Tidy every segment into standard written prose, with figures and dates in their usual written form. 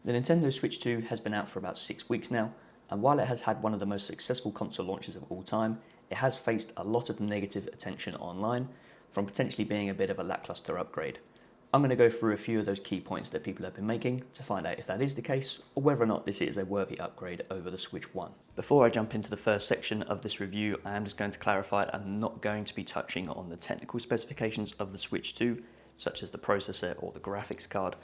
The Nintendo Switch 2 has been out for about 6 weeks now, and while it has had one of the most successful console launches of all time, it has faced a lot of negative attention online from potentially being a bit of a lackluster upgrade. I'm going to go through a few of those key points that people have been making to find out if that is the case, or whether or not this is a worthy upgrade over the Switch 1. Before I jump into the first section of this review, I am just going to clarify I'm not going to be touching on the technical specifications of the Switch 2, such as the processor or the graphics card,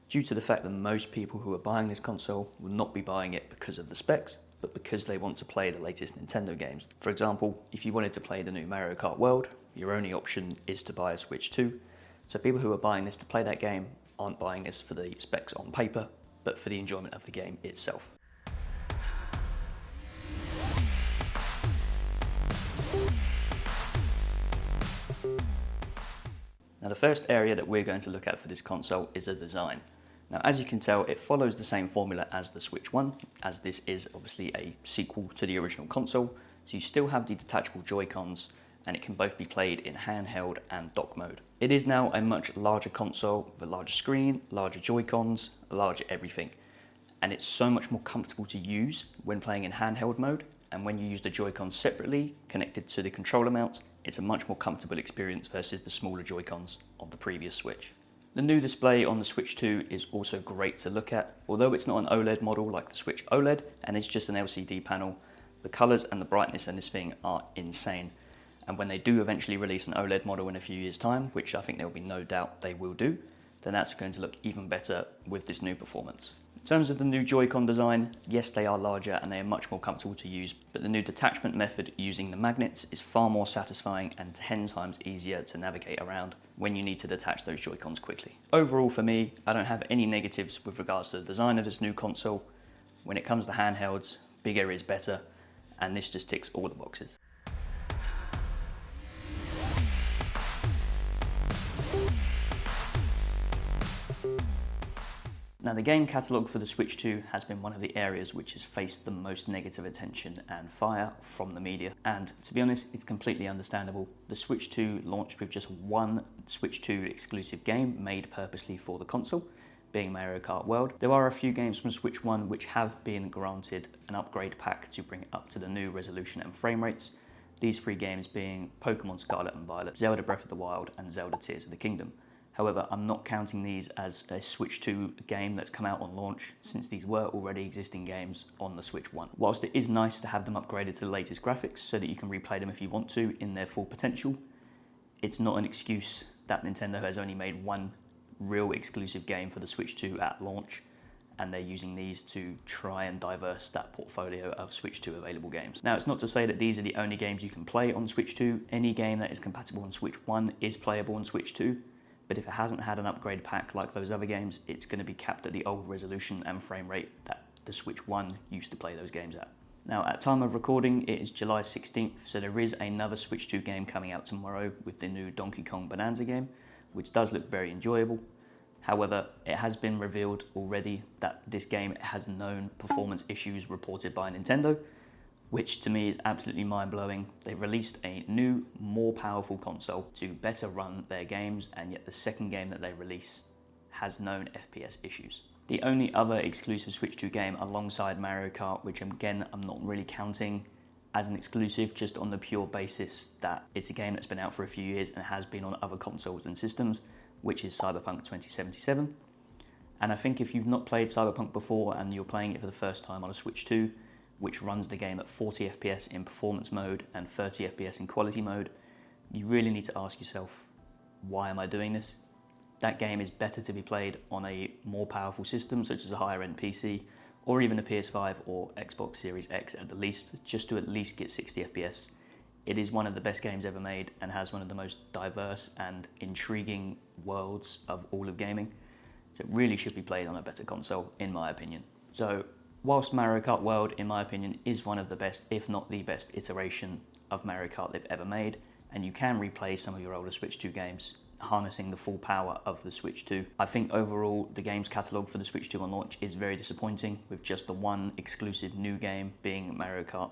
due to the fact that most people who are buying this console will not be buying it because of the specs, but because they want to play the latest Nintendo games. For example, if you wanted to play the new Mario Kart World, your only option is to buy a Switch 2. So people who are buying this to play that game aren't buying this for the specs on paper, but for the enjoyment of the game itself. Now the first area that we're going to look at for this console is the design. Now as you can tell, it follows the same formula as the Switch 1, as this is obviously a sequel to the original console, so you still have the detachable Joy-Cons, and it can both be played in handheld and dock mode. It is now a much larger console with a larger screen, larger Joy-Cons, larger everything, and it's so much more comfortable to use when playing in handheld mode, and when you use the Joy-Cons separately, connected to the controller mount, it's a much more comfortable experience versus the smaller Joy-Cons of the previous Switch. The new display on the Switch 2 is also great to look at. Although it's not an OLED model like the Switch OLED and it's just an LCD panel, the colours and the brightness in this thing are insane. And when they do eventually release an OLED model in a few years' time, which I think there will be no doubt they will do, then that's going to look even better with this new performance. In terms of the new Joy-Con design, yes, they are larger and they are much more comfortable to use, but the new detachment method using the magnets is far more satisfying and 10 times easier to navigate around when you need to detach those Joy-Cons quickly. Overall for me, I don't have any negatives with regards to the design of this new console. When it comes to handhelds, bigger is better, and this just ticks all the boxes. Now the game catalogue for the Switch 2 has been one of the areas which has faced the most negative attention and fire from the media, and to be honest, it's completely understandable. The Switch 2 launched with just one Switch 2 exclusive game made purposely for the console, being Mario Kart World. There are a few games from Switch 1 which have been granted an upgrade pack to bring it up to the new resolution and frame rates. These 3 games being Pokemon Scarlet and Violet, Zelda Breath of the Wild and Zelda Tears of the Kingdom. However, I'm not counting these as a Switch 2 game that's come out on launch, since these were already existing games on the Switch 1. Whilst it is nice to have them upgraded to the latest graphics so that you can replay them if you want to in their full potential, it's not an excuse that Nintendo has only made one real exclusive game for the Switch 2 at launch, and they're using these to try and diverse that portfolio of Switch 2 available games. Now, it's not to say that these are the only games you can play on Switch 2. Any game that is compatible on Switch 1 is playable on Switch 2. But if it hasn't had an upgrade pack like those other games, it's going to be capped at the old resolution and frame rate that the Switch 1 used to play those games at. Now, at time of recording, it is July 16th, so there is another Switch 2 game coming out tomorrow with the new Donkey Kong Bonanza game, which does look very enjoyable. However, it has been revealed already that this game has known performance issues reported by Nintendo, which to me is absolutely mind-blowing. They've released a new, more powerful console to better run their games, and yet the second game that they release has known FPS issues. The only other exclusive Switch 2 game alongside Mario Kart, which again I'm not really counting as an exclusive, just on the pure basis that it's a game that's been out for a few years and has been on other consoles and systems, which is Cyberpunk 2077. And I think if you've not played Cyberpunk before and you're playing it for the first time on a Switch 2, which runs the game at 40 FPS in performance mode and 30 FPS in quality mode, you really need to ask yourself, why am I doing this? That game is better to be played on a more powerful system, such as a higher end PC, or even a PS5 or Xbox Series X at the least, just to at least get 60 FPS. It is one of the best games ever made and has one of the most diverse and intriguing worlds of all of gaming. So it really should be played on a better console, in my opinion. So, whilst Mario Kart World, in my opinion, is one of the best, if not the best, iteration of Mario Kart they've ever made, and you can replay some of your older Switch 2 games, harnessing the full power of the Switch 2. I think overall, the games catalogue for the Switch 2 on launch is very disappointing, with just the one exclusive new game being Mario Kart.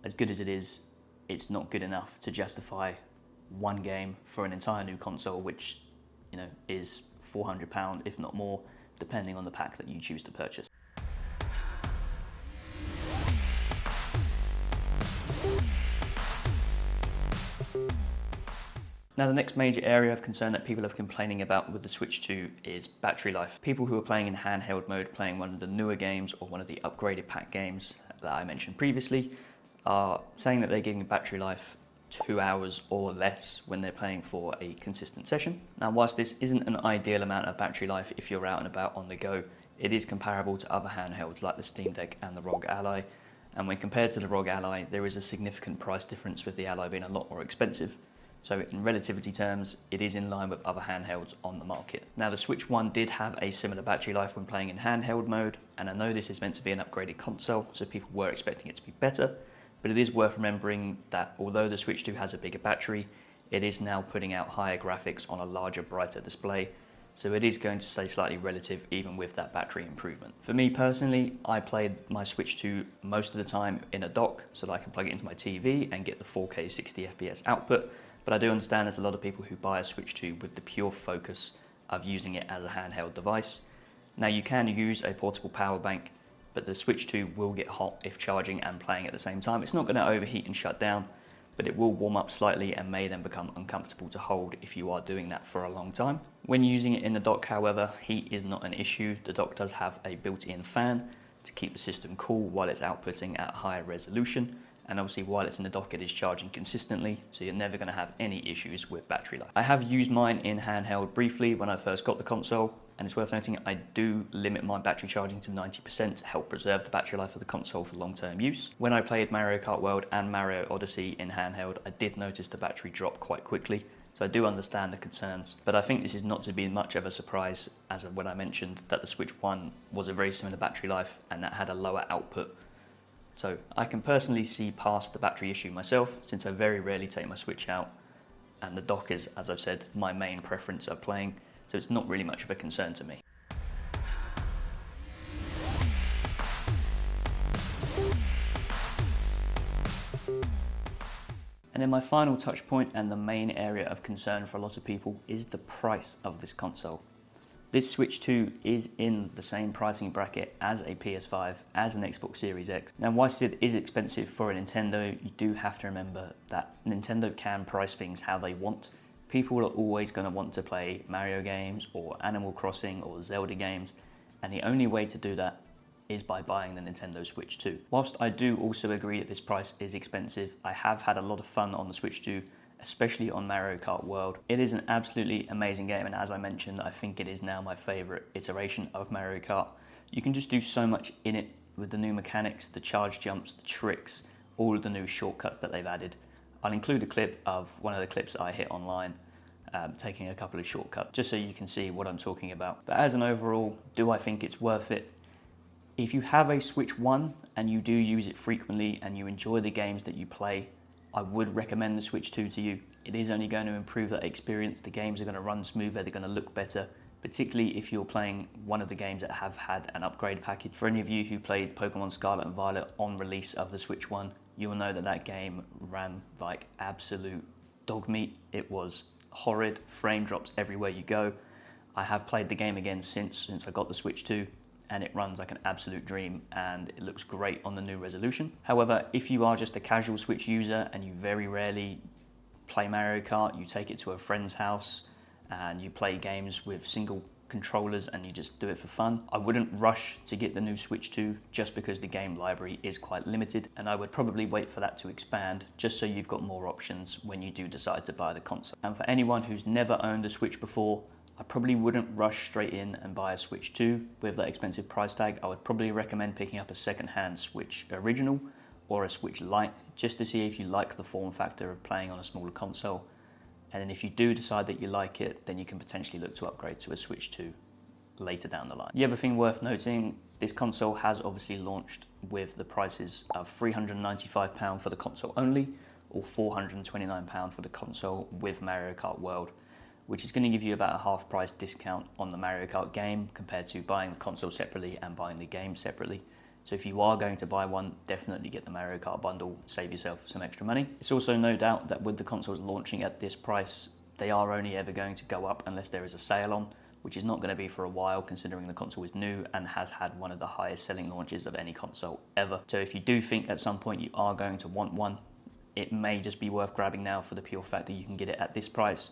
As good as it is, it's not good enough to justify one game for an entire new console, which, you know, is £400, if not more, depending on the pack that you choose to purchase. Now, the next major area of concern that people are complaining about with the Switch 2 is battery life. People who are playing in handheld mode, playing one of the newer games or one of the upgraded pack games that I mentioned previously, are saying that they're getting a battery life 2 hours or less when they're playing for a consistent session. Now, whilst this isn't an ideal amount of battery life if you're out and about on the go, it is comparable to other handhelds like the Steam Deck and the ROG Ally. And when compared to the ROG Ally, there is a significant price difference, with the Ally being a lot more expensive. So in relativity terms, it is in line with other handhelds on the market. Now, the Switch 1 did have a similar battery life when playing in handheld mode, and I know this is meant to be an upgraded console, so people were expecting it to be better, but it is worth remembering that although the Switch 2 has a bigger battery, it is now putting out higher graphics on a larger, brighter display, so it is going to stay slightly relative even with that battery improvement. For me personally, I played my Switch 2 most of the time in a dock so that I can plug it into my TV and get the 4K 60 FPS output. But I do understand there's a lot of people who buy a Switch 2 with the pure focus of using it as a handheld device. Now, you can use a portable power bank, but the Switch 2 will get hot if charging and playing at the same time. It's not going to overheat and shut down, but it will warm up slightly and may then become uncomfortable to hold if you are doing that for a long time. When using it in the dock, however, heat is not an issue. The dock does have a built-in fan to keep the system cool while it's outputting at higher resolution. And obviously, while it's in the dock, it is charging consistently, so you're never going to have any issues with battery life. I have used mine in handheld briefly when I first got the console, and it's worth noting I do limit my battery charging to 90% to help preserve the battery life of the console for long-term use. When I played Mario Kart World and Mario Odyssey in handheld, I did notice the battery drop quite quickly, so I do understand the concerns, but I think this is not to be much of a surprise, as of when I mentioned that the Switch 1 was a very similar battery life and that had a lower output. So I can personally see past the battery issue myself, since I very rarely take my Switch out, and the dock is, as I've said, my main preference of playing, so it's not really much of a concern to me. And then my final touch point, and the main area of concern for a lot of people, is the price of this console. This Switch 2 is in the same pricing bracket as a PS5, as an Xbox Series X. Now, whilst it is expensive for a Nintendo, you do have to remember that Nintendo can price things how they want. People are always going to want to play Mario games or Animal Crossing or Zelda games, and the only way to do that is by buying the Nintendo Switch 2. Whilst I do also agree that this price is expensive, I have had a lot of fun on the Switch 2, especially on Mario Kart World. It is an absolutely amazing game, and as I mentioned, I think it is now my favourite iteration of Mario Kart. You can just do so much in it with the new mechanics, the charge jumps, the tricks, all of the new shortcuts that they've added. I'll include a clip of one of the clips that I hit online, taking a couple of shortcuts, just so you can see what I'm talking about. But as an overall, do I think it's worth it? If you have a Switch 1 and you do use it frequently and you enjoy the games that you play, I would recommend the Switch 2 to you. It is only going to improve that experience. The games are going to run smoother, they're going to look better, particularly if you're playing one of the games that have had an upgrade package. For any of you who played Pokemon Scarlet and Violet on release of the Switch 1, you will know that that game ran like absolute dog meat. It was horrid, frame drops everywhere you go. I have played the game again since I got the Switch 2, and it runs like an absolute dream, and it looks great on the new resolution. However, if you are just a casual Switch user and you very rarely play Mario Kart, you take it to a friend's house and you play games with single controllers and you just do it for fun, I wouldn't rush to get the new Switch 2 just because the game library is quite limited, and I would probably wait for that to expand just so you've got more options when you do decide to buy the console. And for anyone who's never owned a Switch before, I probably wouldn't rush straight in and buy a Switch 2 with that expensive price tag. I would probably recommend picking up a second-hand Switch Original or a Switch Lite, just to see if you like the form factor of playing on a smaller console. And then if you do decide that you like it, then you can potentially look to upgrade to a Switch 2 later down the line. The other thing worth noting, this console has obviously launched with the prices of £395 for the console only, or £429 for the console with Mario Kart World, which is going to give you about a half price discount on the Mario Kart game compared to buying the console separately and buying the game separately. So if you are going to buy one, definitely get the Mario Kart bundle, save yourself some extra money. It's also no doubt that with the consoles launching at this price, they are only ever going to go up unless there is a sale on, which is not going to be for a while considering the console is new and has had one of the highest selling launches of any console ever. So if you do think at some point you are going to want one, it may just be worth grabbing now for the pure fact that you can get it at this price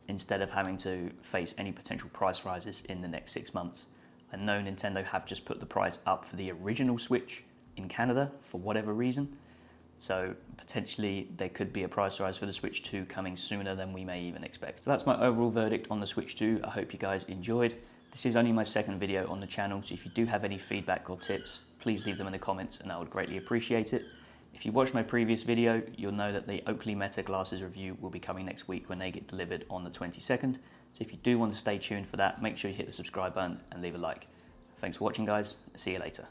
instead of having to face any potential price rises in the next 6 months. I know Nintendo have just put the price up for the original Switch in Canada for whatever reason, so potentially there could be a price rise for the Switch 2 coming sooner than we may even expect. So that's my overall verdict on the Switch 2. I hope you guys enjoyed. This is only my second video on the channel, so if you do have any feedback or tips, please leave them in the comments and I would greatly appreciate it. If you watched my previous video, you'll know that the Oakley Meta glasses review will be coming next week when they get delivered on the 22nd. So if you do want to stay tuned for that, make sure you hit the subscribe button and leave a like. Thanks for watching, guys. See you later.